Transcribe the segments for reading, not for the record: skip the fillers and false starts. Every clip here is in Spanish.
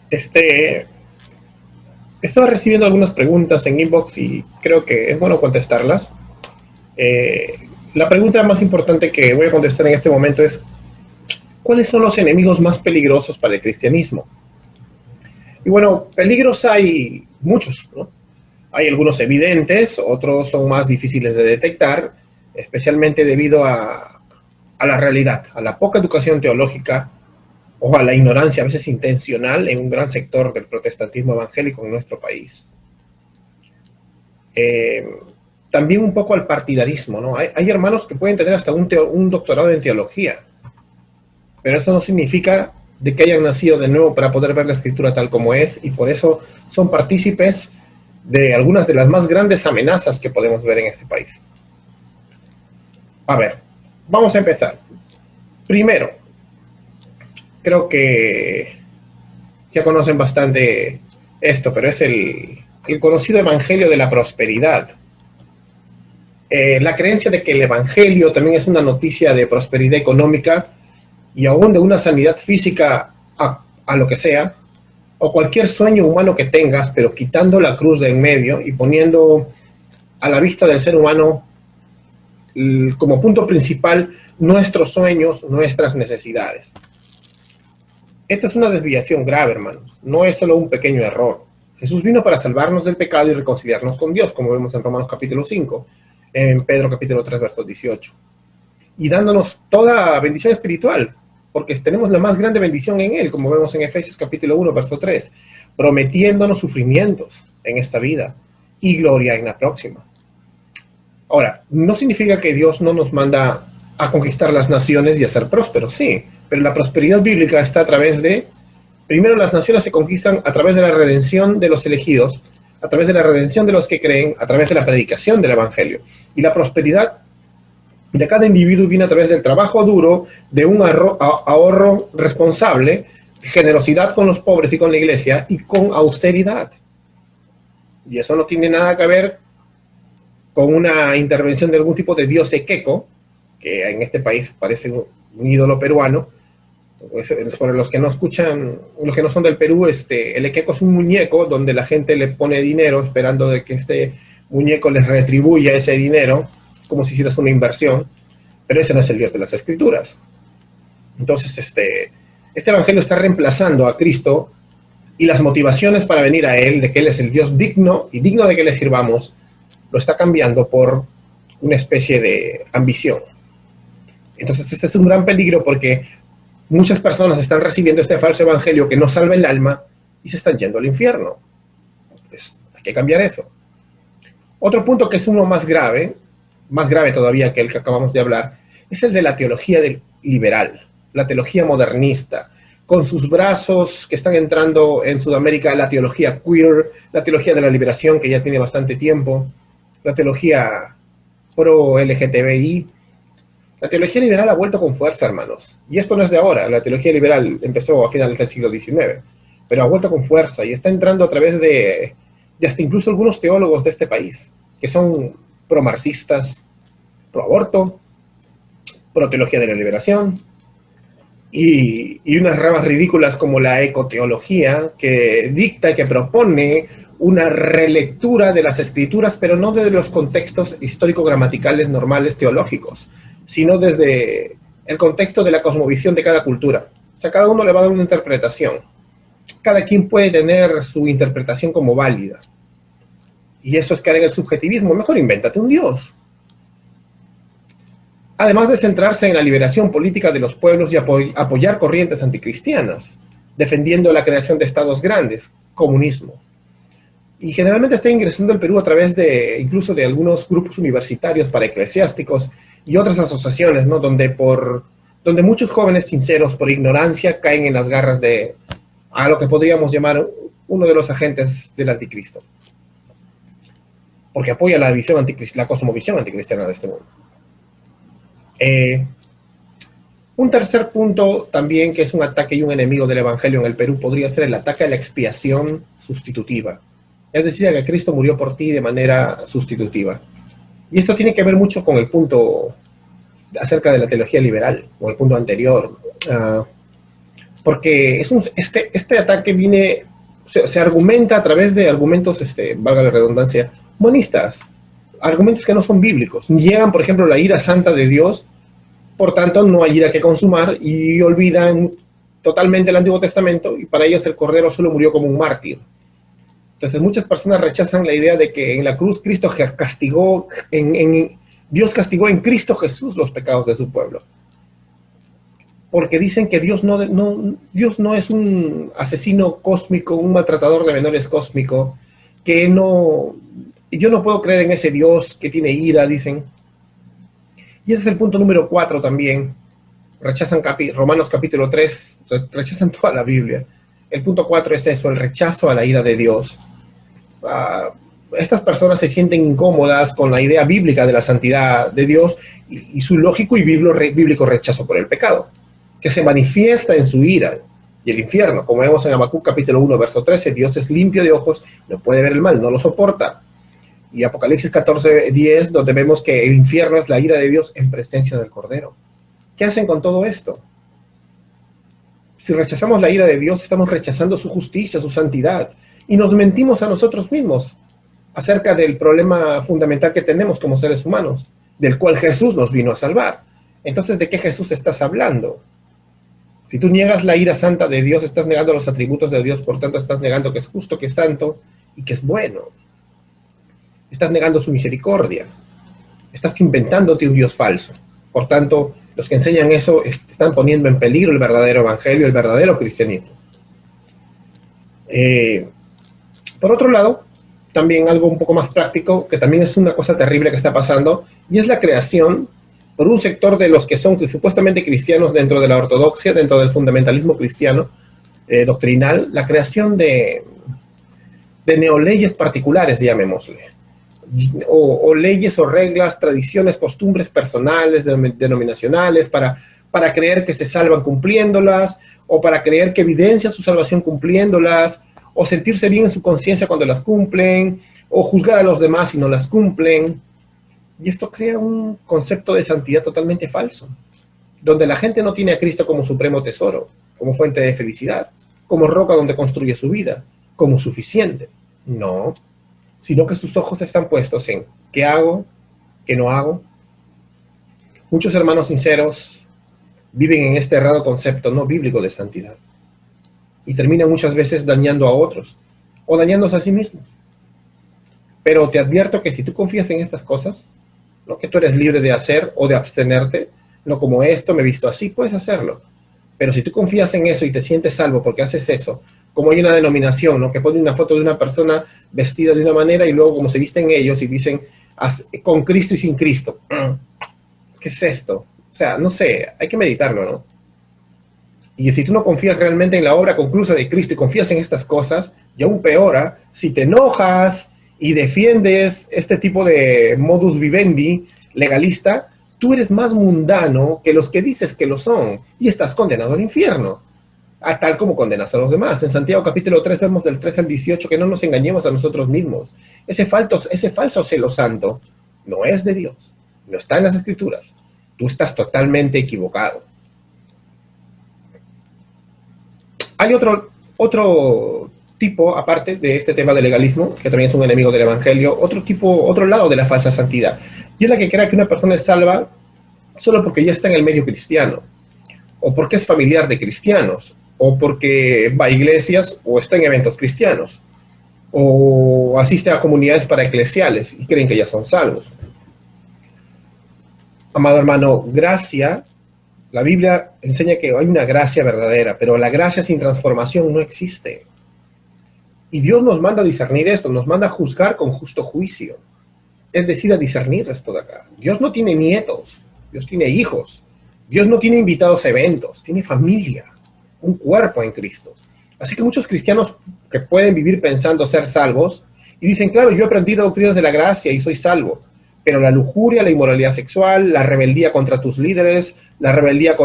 Este, Estaba recibiendo algunas preguntas en inbox y creo que es bueno contestarlas. Eh, la pregunta más importante que voy a contestar en este momento es, ¿cuáles son los enemigos más peligrosos para el cristianismo? Y bueno, peligros hay muchos, ¿no? Hay algunos evidentes, otros son más difíciles de detectar, especialmente debido a la realidad, a la poca educación teológica o a la ignorancia, a veces intencional, en un gran sector del protestantismo evangélico en nuestro país. Eh, También un poco al partidarismo, ¿no? Hay hermanos que pueden tener hasta un doctorado en teología, pero eso no significa de que hayan nacido de nuevo para poder ver la escritura tal como es, y por eso son partícipes de algunas de las más grandes amenazas que podemos ver en este país. A ver, vamos a empezar. Primero, creo que ya conocen bastante esto, pero es el conocido evangelio de la prosperidad. La creencia de que el evangelio también es una noticia de prosperidad económica y aún de una sanidad física a lo que sea, o cualquier sueño humano que tengas, pero quitando la cruz de en medio y poniendo a la vista del ser humano como punto principal nuestros sueños, nuestras necesidades. Esta es una desviación grave, hermanos. No es solo un pequeño error. Jesús vino para salvarnos del pecado y reconciliarnos con Dios, como vemos en Romanos capítulo 5, en Pedro capítulo 3, verso 18. Y dándonos toda bendición espiritual, porque tenemos la más grande bendición en Él, como vemos en Efesios capítulo 1, verso 3, prometiéndonos sufrimientos en esta vida y gloria en la próxima. Ahora, no significa que Dios no nos manda a conquistar las naciones y a ser prósperos, sí, pero la prosperidad bíblica está a través de, primero las naciones se conquistan a través de la redención de los elegidos, a través de la redención de los que creen, a través de la predicación del evangelio. Y la prosperidad de cada individuo viene a través del trabajo duro, de un ahorro responsable, generosidad con los pobres y con la iglesia, y con austeridad. Y eso no tiene nada que ver con una intervención de algún tipo de dios equeco, que en este país parece un ídolo peruano. Para los que no escuchan, los que no son del Perú, el equeco es un muñeco donde la gente le pone dinero esperando de que este muñeco les retribuya ese dinero, como si hicieras una inversión, pero ese no es el Dios de las Escrituras. Entonces, este evangelio está reemplazando a Cristo, y las motivaciones para venir a Él, de que Él es el Dios digno y digno de que le sirvamos, lo está cambiando por una especie de ambición. Entonces, este es un gran peligro porque muchas personas están recibiendo este falso evangelio que no salva el alma y se están yendo al infierno. Entonces, hay que cambiar eso. Otro punto que es uno más grave todavía que el que acabamos de hablar, es el de la teología liberal, la teología modernista, con sus brazos que están entrando en Sudamérica, la teología queer, la teología de la liberación, que ya tiene bastante tiempo, la teología pro-LGTBI. La teología liberal ha vuelto con fuerza, hermanos. Y esto no es de ahora, la teología liberal empezó a finales del siglo XIX, pero ha vuelto con fuerza y está entrando a través de hasta incluso algunos teólogos de este país, que son pro-marxistas, pro-aborto, pro-teología de la liberación, y unas ramas ridículas como la ecoteología, que dicta, que propone una relectura de las escrituras, pero no desde los contextos histórico-gramaticales normales teológicos, sino desde el contexto de la cosmovisión de cada cultura. O sea, cada uno le va a dar una interpretación. Cada quien puede tener su interpretación como válida. Y eso es caer en el subjetivismo. Mejor invéntate un Dios. Además de centrarse en la liberación política de los pueblos y apoyar corrientes anticristianas, defendiendo la creación de estados grandes, comunismo. Y generalmente está ingresando al Perú a través de incluso de algunos grupos universitarios para eclesiásticos y otras asociaciones, ¿no? Donde muchos jóvenes sinceros por ignorancia caen en las garras de a lo que podríamos llamar uno de los agentes del anticristo, porque apoya la cosmovisión anticristiana de este mundo. Un tercer punto también, que es un ataque y un enemigo del evangelio en el Perú, podría ser el ataque a la expiación sustitutiva. Es decir, que Cristo murió por ti de manera sustitutiva. Y esto tiene que ver mucho con el punto acerca de la teología liberal, o el punto anterior. porque este ataque se argumenta a través de argumentos, valga la redundancia, monistas, argumentos que no son bíblicos. Niegan, por ejemplo, la ira santa de Dios, por tanto no hay ira que consumar, y olvidan totalmente el Antiguo Testamento, y para ellos el Cordero solo murió como un mártir. Entonces muchas personas rechazan la idea de que en la cruz Cristo castigó, Dios castigó en Cristo Jesús los pecados de su pueblo. Porque dicen que Dios no es un asesino cósmico, un maltratador de menores cósmico, yo no puedo creer en ese Dios que tiene ira, dicen. Y ese es el punto número 4 también. Rechazan Romanos capítulo 3, rechazan toda la Biblia. El punto 4 es eso, el rechazo a la ira de Dios. Estas personas se sienten incómodas con la idea bíblica de la santidad de Dios y su lógico y bíblico rechazo por el pecado, que se manifiesta en su ira y el infierno. Como vemos en Habacuc capítulo 1, verso 13, Dios es limpio de ojos, no puede ver el mal, no lo soporta. Y Apocalipsis 14, 10, donde vemos que el infierno es la ira de Dios en presencia del Cordero. ¿Qué hacen con todo esto? Si rechazamos la ira de Dios, estamos rechazando su justicia, su santidad, y nos mentimos a nosotros mismos acerca del problema fundamental que tenemos como seres humanos, del cual Jesús nos vino a salvar. Entonces, ¿de qué Jesús estás hablando? Si tú niegas la ira santa de Dios, estás negando los atributos de Dios, por tanto estás negando que es justo, que es santo y que es bueno. Estás negando su misericordia. Estás inventándote un Dios falso. Por tanto, los que enseñan eso están poniendo en peligro el verdadero evangelio, el verdadero cristianismo. Por otro lado, también algo un poco más práctico, que también es una cosa terrible que está pasando, y es la creación por un sector de los que son supuestamente cristianos dentro de la ortodoxia, dentro del fundamentalismo cristiano doctrinal, la creación de neoleyes particulares, llamémosle, o leyes o reglas, tradiciones, costumbres personales, denominacionales, para creer que se salvan cumpliéndolas, o para creer que evidencia su salvación cumpliéndolas, o sentirse bien en su conciencia cuando las cumplen, o juzgar a los demás si no las cumplen. Y esto crea un concepto de santidad totalmente falso, donde la gente no tiene a Cristo como supremo tesoro, como fuente de felicidad, como roca donde construye su vida, como suficiente. No, sino que sus ojos están puestos en ¿qué hago? ¿Qué no hago? Muchos hermanos sinceros viven en este errado concepto no bíblico de santidad y terminan muchas veces dañando a otros o dañándose a sí mismos. Pero te advierto que si tú confías en estas cosas, ¿no?, que tú eres libre de hacer o de abstenerte, no como esto, me he visto así, puedes hacerlo. Pero si tú confías en eso y te sientes salvo porque haces eso, como hay una denominación, ¿no?, que pone una foto de una persona vestida de una manera y luego como se visten ellos y dicen con Cristo y sin Cristo. ¿Qué es esto? O sea, no sé, hay que meditarlo, ¿no? Y si tú no confías realmente en la obra conclusa de Cristo y confías en estas cosas, y aún peor, si te enojas y defiendes este tipo de modus vivendi legalista, tú eres más mundano que los que dices que lo son y estás condenado al infierno, tal como condenas a los demás. En Santiago capítulo 3 vemos del 3 al 18 que no nos engañemos a nosotros mismos. Ese falso celo santo no es de Dios, no está en las Escrituras. Tú estás totalmente equivocado. Hay otro tipo, aparte de este tema del legalismo, que también es un enemigo del evangelio, otro lado de la falsa santidad, y es la que cree que una persona es salva solo porque ya está en el medio cristiano, o porque es familiar de cristianos, o porque va a iglesias o está en eventos cristianos, o asiste a comunidades paraeclesiales y creen que ya son salvos. Amado hermano, gracia, la Biblia enseña que hay una gracia verdadera, pero la gracia sin transformación no existe. Y Dios nos manda a discernir esto, nos manda a juzgar con justo juicio. Es decir, a discernir esto de acá. Dios no tiene nietos, Dios tiene hijos. Dios no tiene invitados a eventos, tiene familia, un cuerpo en Cristo. Así que muchos cristianos que pueden vivir pensando ser salvos, y dicen, claro, yo he aprendido doctrinas de la gracia y soy salvo, pero la lujuria, la inmoralidad sexual, la rebeldía contra tus líderes, la rebeldía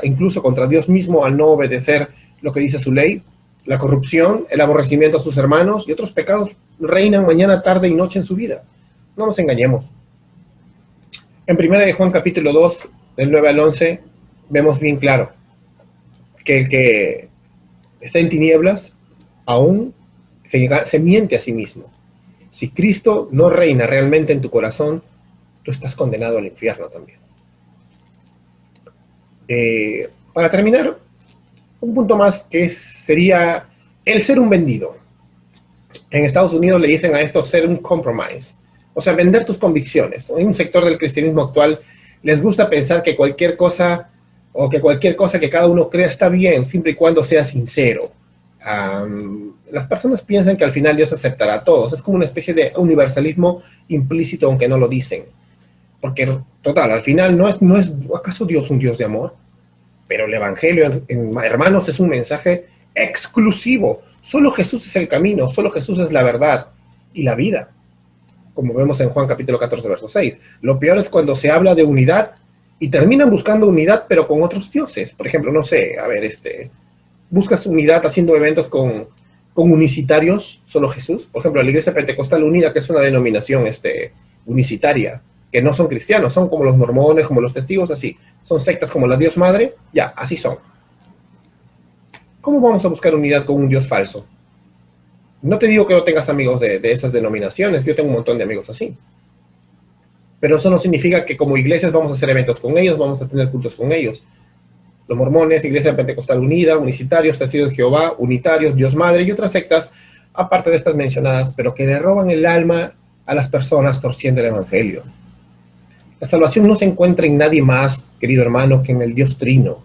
incluso contra Dios mismo al no obedecer lo que dice su ley, la corrupción, el aborrecimiento a sus hermanos y otros pecados reinan mañana, tarde y noche en su vida. No nos engañemos. En 1 de Juan capítulo 2, del 9 al 11, vemos bien claro. que el que está en tinieblas aún se miente a sí mismo. Si Cristo no reina realmente en tu corazón, tú estás condenado al infierno también. Para terminar, un punto más que sería el ser un vendido. En Estados Unidos le dicen a esto ser un compromise, o sea, vender tus convicciones. En un sector del cristianismo actual les gusta pensar que cualquier cosa que cada uno crea está bien, siempre y cuando sea sincero. Las personas piensan que al final Dios aceptará a todos. Es como una especie de universalismo implícito, aunque no lo dicen. Porque, total, al final no es ¿acaso Dios un Dios de amor? Pero el Evangelio, hermanos, es un mensaje exclusivo. Solo Jesús es el camino, solo Jesús es la verdad y la vida. Como vemos en Juan capítulo 14, verso 6. Lo peor es cuando se habla de unidad y terminan buscando unidad, pero con otros dioses. Por ejemplo, no sé, buscas unidad haciendo eventos con unicitarios, solo Jesús. Por ejemplo, la Iglesia Pentecostal Unida, que es una denominación unicitaria, que no son cristianos, son como los mormones, como los testigos, así. Son sectas como la Dios Madre, ya, así son. ¿Cómo vamos a buscar unidad con un Dios falso? No te digo que no tengas amigos de esas denominaciones, yo tengo un montón de amigos así. Pero eso no significa que como iglesias vamos a hacer eventos con ellos, vamos a tener cultos con ellos. Los mormones, Iglesia Pentecostal Unida, Unicitarios, Testigos de Jehová, Unitarios, Dios Madre y otras sectas, aparte de estas mencionadas, pero que le roban el alma a las personas torciendo el Evangelio. La salvación no se encuentra en nadie más, querido hermano, que en el Dios Trino,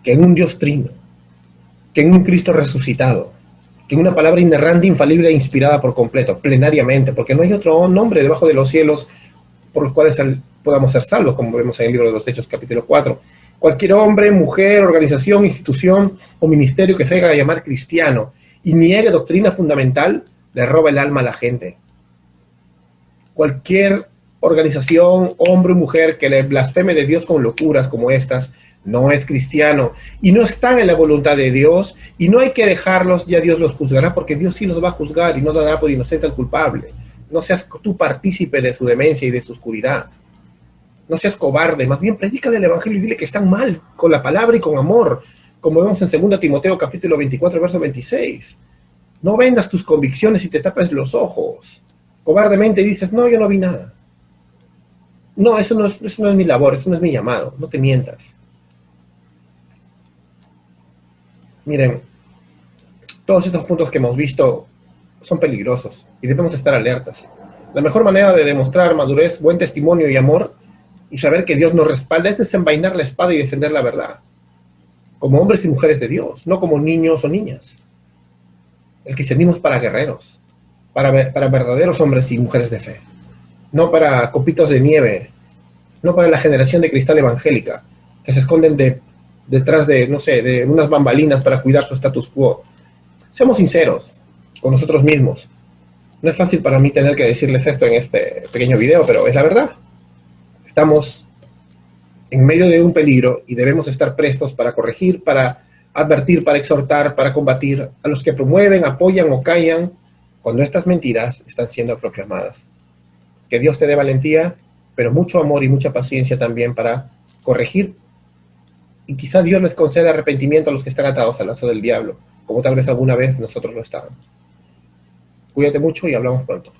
que en un Dios Trino, que en un Cristo resucitado, que en una palabra inerrante, infalible e inspirada por completo, plenariamente, porque no hay otro nombre debajo de los cielos por los cuales podamos ser salvos, como vemos en el libro de los Hechos, capítulo 4. Cualquier hombre, mujer, organización, institución o ministerio que se haga llamar cristiano y niegue doctrina fundamental, le roba el alma a la gente. Cualquier organización, hombre o mujer que le blasfeme de Dios con locuras como estas, no es cristiano y no están en la voluntad de Dios y no hay que dejarlos, ya Dios los juzgará, porque Dios sí los va a juzgar y no dará por inocente al culpable. No seas tú partícipe de su demencia y de su oscuridad. No seas cobarde, más bien predícale el Evangelio y dile que están mal, con la palabra y con amor, como vemos en 2 Timoteo capítulo 24, verso 26. No vendas tus convicciones y te tapes los ojos. Cobardemente dices, no, yo no vi nada. No, eso no es mi labor, eso no es mi llamado, no te mientas. Miren, todos estos puntos que hemos visto son peligrosos y debemos estar alertas. La mejor manera de demostrar madurez, buen testimonio y amor y saber que Dios nos respalda es desenvainar la espada y defender la verdad, como hombres y mujeres de Dios, no como niños o niñas. El cristianismo es para guerreros, para verdaderos hombres y mujeres de fe, no para copitos de nieve, no para la generación de cristal evangélica, que se esconden detrás de, no sé, de unas bambalinas para cuidar su status quo. Seamos sinceros con nosotros mismos. No es fácil para mí tener que decirles esto en este pequeño video, pero es la verdad. Estamos en medio de un peligro y debemos estar prestos para corregir, para advertir, para exhortar, para combatir a los que promueven, apoyan o callan cuando estas mentiras están siendo proclamadas. Que Dios te dé valentía, pero mucho amor y mucha paciencia también para corregir. Y quizá Dios les conceda arrepentimiento a los que están atados al lazo del diablo, como tal vez alguna vez nosotros lo estábamos. Cuídate mucho y hablamos pronto.